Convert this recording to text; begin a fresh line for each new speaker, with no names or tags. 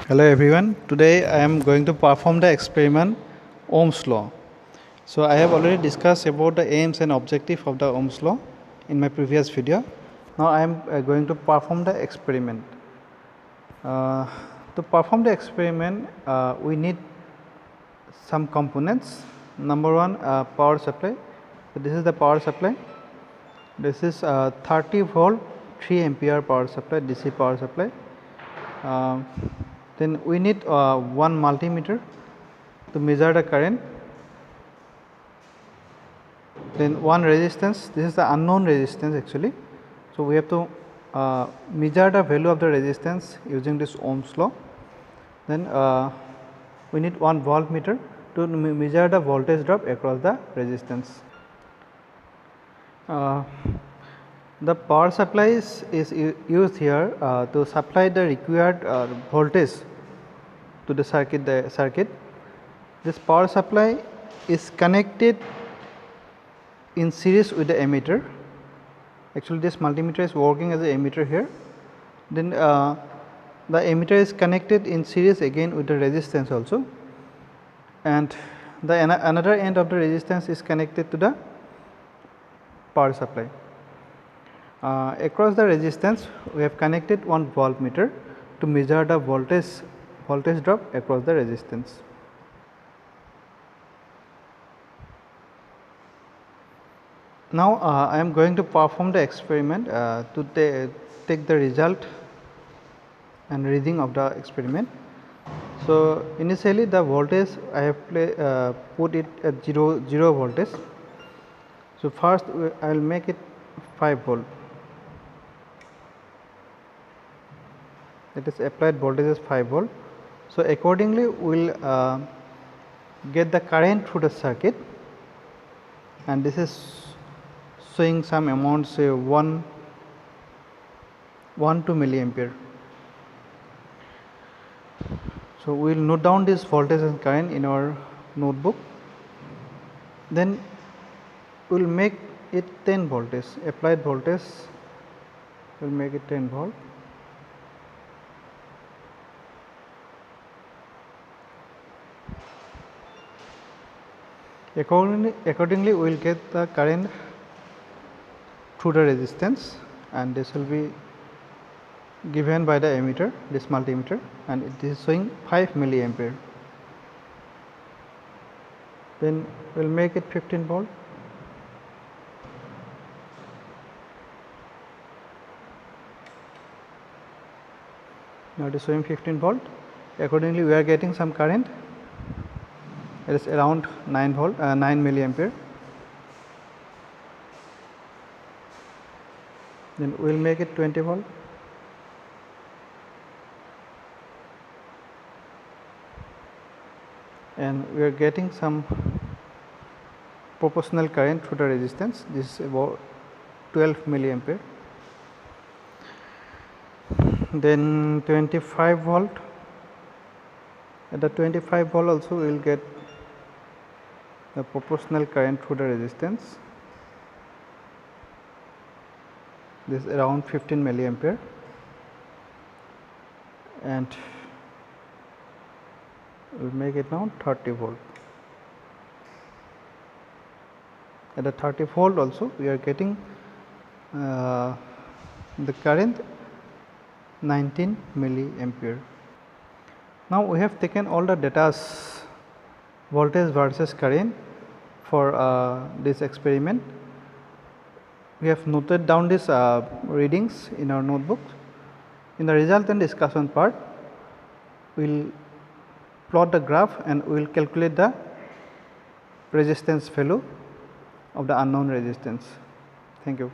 Hello everyone. Today I am going to perform the experiment Ohm's law. So I have already discussed about the aims and objective of the Ohm's law in my previous video. Now I am going to perform the experiment. To perform the experiment we need some components. Number one, power supply. So this is the power supply. This is 30 volt 3 ampere power supply, DC power supply. Then we need one multimeter to measure the current. Then one resistance, this is the unknown resistance actually. So we have to measure the value of the resistance using this Ohm's law. Then we need one voltmeter to measure the voltage drop across the resistance. The power supply is used here to supply the required voltage to the circuit. This power supply is connected in series with the emitter. Actually this multimeter is working as an emitter here. Then the emitter is connected in series again with the resistance also, and the another end of the resistance is connected to the power supply. Across the resistance we have connected one voltmeter to measure the voltage drop across the resistance. Now I am going to perform the experiment to take the result and reading of the experiment. So initially the voltage I have put it at 0 voltage. So first I will make it 5 volt. It is applied voltage is 5 volt. So accordingly we will get the current through the circuit, and this is showing some amount, say 1 to milliampere. So we will note down this voltage and current in our notebook. Then we will make it 10 voltage, applied voltage we will make it 10 volt. Accordingly we will get the current through the resistance, and this will be given by the emitter, this multimeter, and it is showing 5 milliampere. Then we will make it 15 volt. Now it is showing 15 volt. Accordingly we are getting some current. It is around 9 milliampere. Then we will make it 20 volt. And we are getting some proportional current through the resistance. This is about 12 milliampere. Then 25 volt. At the 25 volt also we will get the proportional current through the resistance. This is around 15 milliampere, and we will make it now 30 volt. At the 30 volt also we are getting the current 19 milliampere. Now we have taken all the data, voltage versus current, for this experiment. We have noted down these readings in our notebook. In the result and discussion part, we will plot the graph and we will calculate the resistance value of the unknown resistance. Thank you.